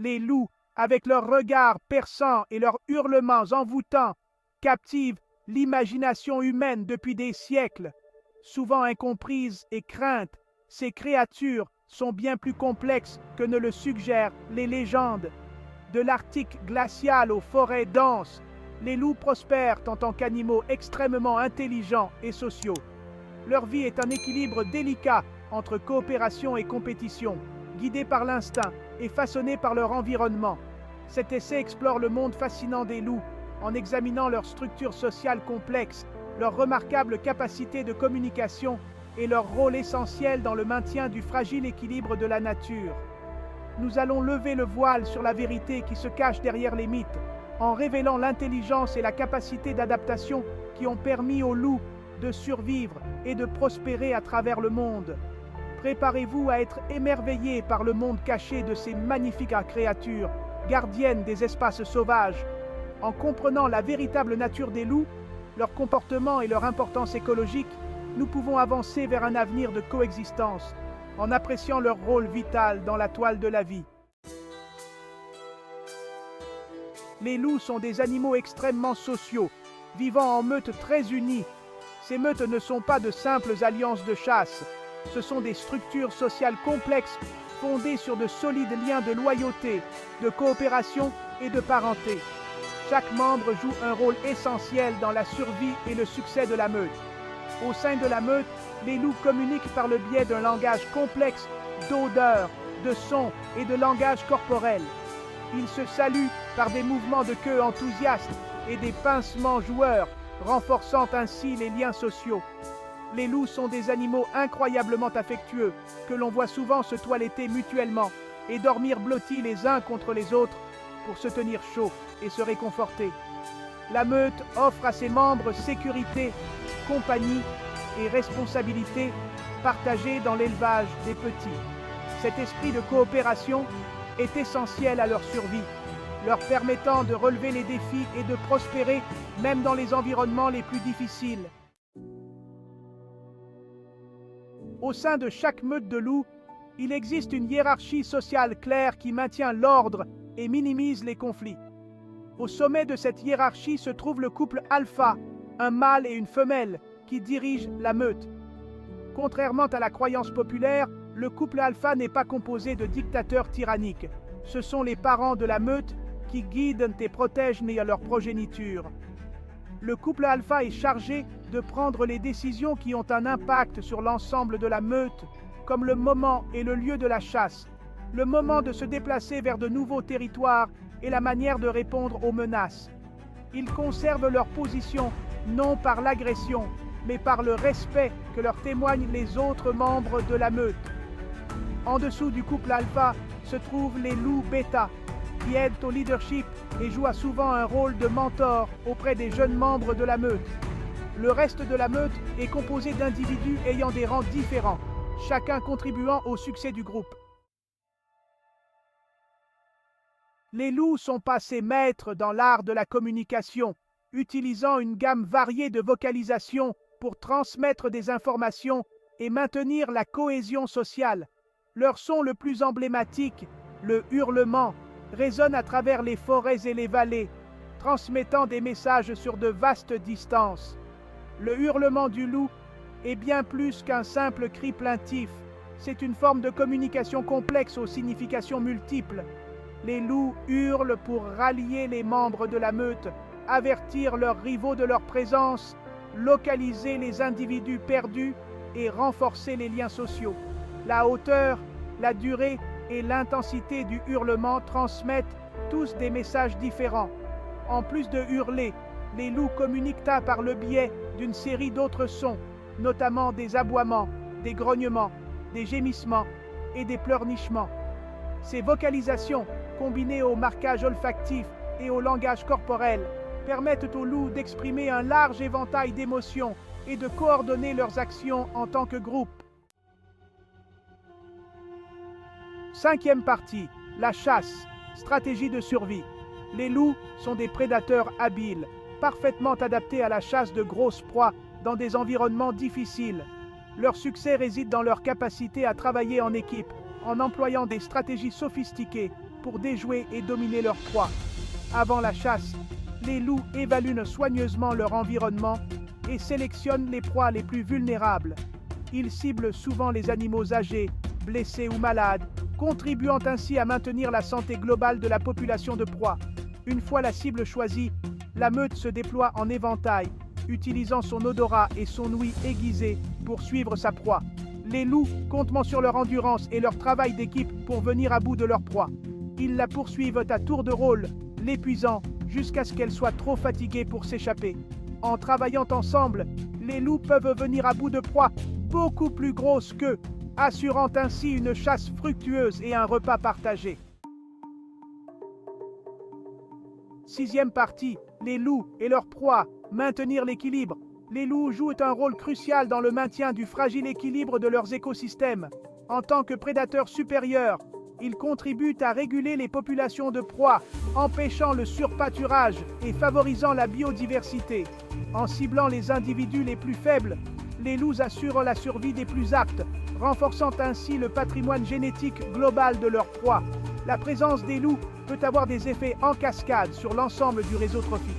Les loups, avec leurs regards perçants et leurs hurlements envoûtants, captivent l'imagination humaine depuis des siècles. Souvent incomprises et craintes, ces créatures sont bien plus complexes que ne le suggèrent les légendes. De l'Arctique glacial aux forêts denses, les loups prospèrent en tant qu'animaux extrêmement intelligents et sociaux. Leur vie est un équilibre délicat entre coopération et compétition, guidés par l'instinct et façonnés par leur environnement. Cet essai explore le monde fascinant des loups en examinant leur structure sociale complexe, leur remarquable capacité de communication et leur rôle essentiel dans le maintien du fragile équilibre de la nature. Nous allons lever le voile sur la vérité qui se cache derrière les mythes, en révélant l'intelligence et la capacité d'adaptation qui ont permis aux loups de survivre et de prospérer à travers le monde. Préparez-vous à être émerveillés par le monde caché de ces magnifiques créatures, gardiennes des espaces sauvages. En comprenant la véritable nature des loups, leur comportement et leur importance écologique, nous pouvons avancer vers un avenir de coexistence, en appréciant leur rôle vital dans la toile de la vie. Les loups sont des animaux extrêmement sociaux, vivant en meutes très unies. Ces meutes ne sont pas de simples alliances de chasse, ce sont des structures sociales complexes fondées sur de solides liens de loyauté, de coopération et de parenté. Chaque membre joue un rôle essentiel dans la survie et le succès de la meute. Au sein de la meute, les loups communiquent par le biais d'un langage complexe d'odeurs, de sons et de langage corporel. Ils se saluent par des mouvements de queue enthousiastes et des pincements joueurs, renforçant ainsi les liens sociaux. Les loups sont des animaux incroyablement affectueux, que l'on voit souvent se toiletter mutuellement et dormir blottis les uns contre les autres pour se tenir chaud et se réconforter. La meute offre à ses membres sécurité, compagnie et responsabilité partagées dans l'élevage des petits. Cet esprit de coopération est essentiel à leur survie, leur permettant de relever les défis et de prospérer même dans les environnements les plus difficiles. Au sein de chaque meute de loups, il existe une hiérarchie sociale claire qui maintient l'ordre et minimise les conflits. Au sommet de cette hiérarchie se trouve le couple alpha, un mâle et une femelle, qui dirigent la meute. Contrairement à la croyance populaire, le couple alpha n'est pas composé de dictateurs tyranniques. Ce sont les parents de la meute qui guident et protègent leur progéniture. Le couple alpha est chargé de prendre les décisions qui ont un impact sur l'ensemble de la meute, comme le moment et le lieu de la chasse, le moment de se déplacer vers de nouveaux territoires et la manière de répondre aux menaces. Ils conservent leur position non par l'agression, mais par le respect que leur témoignent les autres membres de la meute. En dessous du couple alpha se trouvent les loups bêta, qui aident au leadership et jouent souvent un rôle de mentor auprès des jeunes membres de la meute. Le reste de la meute est composé d'individus ayant des rangs différents, chacun contribuant au succès du groupe. Les loups sont passés maîtres dans l'art de la communication, utilisant une gamme variée de vocalisations pour transmettre des informations et maintenir la cohésion sociale. Leur son le plus emblématique, le hurlement, résonne à travers les forêts et les vallées, transmettant des messages sur de vastes distances. Le hurlement du loup est bien plus qu'un simple cri plaintif. C'est une forme de communication complexe aux significations multiples. Les loups hurlent pour rallier les membres de la meute, avertir leurs rivaux de leur présence, localiser les individus perdus et renforcer les liens sociaux. La hauteur, la durée et l'intensité du hurlement transmettent tous des messages différents. En plus de hurler, les loups communiquent par le biais d'une série d'autres sons, notamment des aboiements, des grognements, des gémissements et des pleurnichements. Ces vocalisations, combinées au marquage olfactif et au langage corporel, permettent aux loups d'exprimer un large éventail d'émotions et de coordonner leurs actions en tant que groupe. Cinquième partie, la chasse, stratégie de survie. Les loups sont des prédateurs habiles, parfaitement adaptés à la chasse de grosses proies dans des environnements difficiles. Leur succès réside dans leur capacité à travailler en équipe, en employant des stratégies sophistiquées pour déjouer et dominer leur proie. Avant la chasse, les loups évaluent soigneusement leur environnement et sélectionnent les proies les plus vulnérables. Ils ciblent souvent les animaux âgés, blessés ou malades, contribuant ainsi à maintenir la santé globale de la population de proie. Une fois la cible choisie, la meute se déploie en éventail, utilisant son odorat et son ouïe aiguisée pour suivre sa proie. Les loups comptent sur leur endurance et leur travail d'équipe pour venir à bout de leur proie. Ils la poursuivent à tour de rôle, l'épuisant jusqu'à ce qu'elle soit trop fatiguée pour s'échapper. En travaillant ensemble, les loups peuvent venir à bout de proies beaucoup plus grosses qu'eux, assurant ainsi une chasse fructueuse et un repas partagé. Sixième partie, les loups et leur proie, maintenir l'équilibre. Les loups jouent un rôle crucial dans le maintien du fragile équilibre de leurs écosystèmes. En tant que prédateurs supérieurs, ils contribuent à réguler les populations de proies, empêchant le surpâturage et favorisant la biodiversité. En ciblant les individus les plus faibles, les loups assurent la survie des plus aptes, renforçant ainsi le patrimoine génétique global de leurs proies. La présence des loups peut avoir des effets en cascade sur l'ensemble du réseau trophique.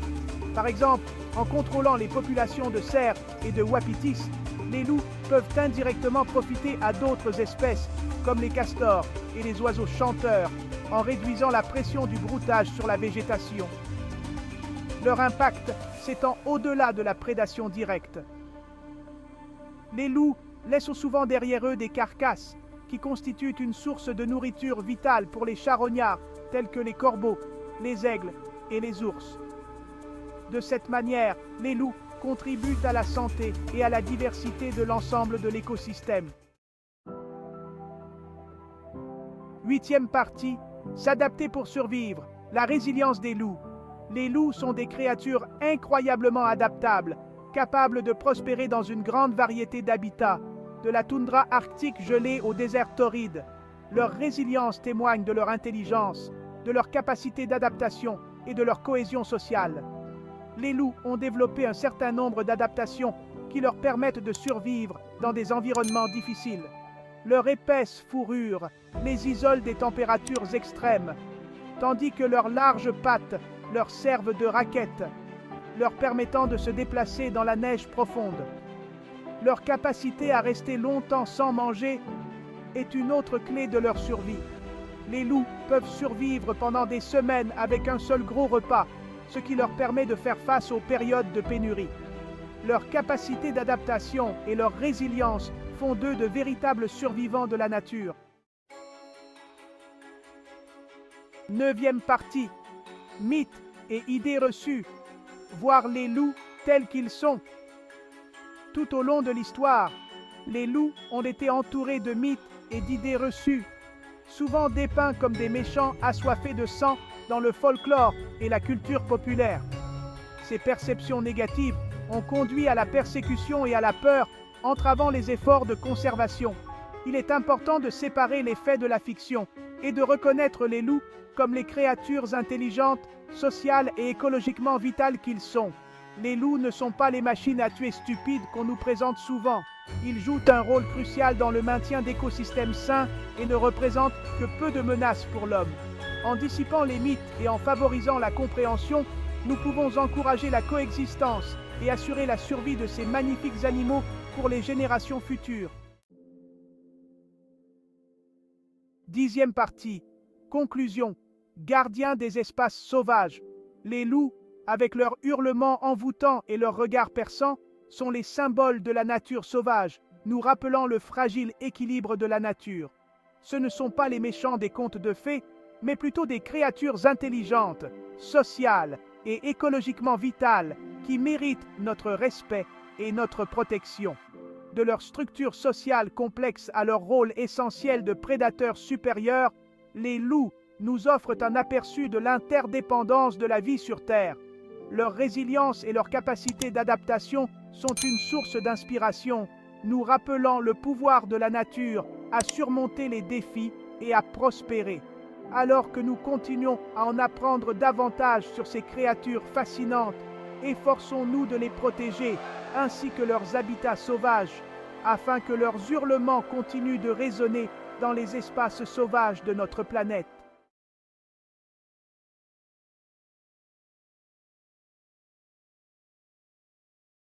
Par exemple, en contrôlant les populations de cerfs et de wapitis, les loups peuvent indirectement profiter à d'autres espèces, comme les castors et les oiseaux chanteurs, en réduisant la pression du broutage sur la végétation. Leur impact s'étend au-delà de la prédation directe. Les loups laissent souvent derrière eux des carcasses qui constituent une source de nourriture vitale pour les charognards tels que les corbeaux, les aigles et les ours. De cette manière, les loups contribuent à la santé et à la diversité de l'ensemble de l'écosystème. Huitième partie, s'adapter pour survivre, la résilience des loups. Les loups sont des créatures incroyablement adaptables, capables de prospérer dans une grande variété d'habitats, de la toundra arctique gelée au désert torride. Leur résilience témoigne de leur intelligence, de leur capacité d'adaptation et de leur cohésion sociale. Les loups ont développé un certain nombre d'adaptations qui leur permettent de survivre dans des environnements difficiles. Leur épaisse fourrure les isole des températures extrêmes, tandis que leurs larges pattes leur servent de raquettes, leur permettant de se déplacer dans la neige profonde. Leur capacité à rester longtemps sans manger est une autre clé de leur survie. Les loups peuvent survivre pendant des semaines avec un seul gros repas, ce qui leur permet de faire face aux périodes de pénurie. Leur capacité d'adaptation et leur résilience font d'eux de véritables survivants de la nature. Neuvième partie, mythes et idées reçues, voir les loups tels qu'ils sont. Tout au long de l'histoire, les loups ont été entourés de mythes et d'idées reçues, souvent dépeints comme des méchants assoiffés de sang dans le folklore et la culture populaire. Ces perceptions négatives ont conduit à la persécution et à la peur, entravant les efforts de conservation. Il est important de séparer les faits de la fiction et de reconnaître les loups comme les créatures intelligentes, sociales et écologiquement vitales qu'ils sont. Les loups ne sont pas les machines à tuer stupides qu'on nous présente souvent. Ils jouent un rôle crucial dans le maintien d'écosystèmes sains et ne représentent que peu de menaces pour l'homme. En dissipant les mythes et en favorisant la compréhension, nous pouvons encourager la coexistence et assurer la survie de ces magnifiques animaux pour les générations futures. Dixième partie. Conclusion. Gardiens des espaces sauvages. Les loups, avec leurs hurlements envoûtants et leurs regards perçants, sont les symboles de la nature sauvage, nous rappelant le fragile équilibre de la nature. Ce ne sont pas les méchants des contes de fées, mais plutôt des créatures intelligentes, sociales et écologiquement vitales qui méritent notre respect et notre protection. De leur structure sociale complexe à leur rôle essentiel de prédateurs supérieurs, les loups nous offrent un aperçu de l'interdépendance de la vie sur Terre. Leur résilience et leur capacité d'adaptation sont une source d'inspiration, nous rappelant le pouvoir de la nature à surmonter les défis et à prospérer. Alors que nous continuons à en apprendre davantage sur ces créatures fascinantes, efforçons-nous de les protéger, ainsi que leurs habitats sauvages, afin que leurs hurlements continuent de résonner dans les espaces sauvages de notre planète.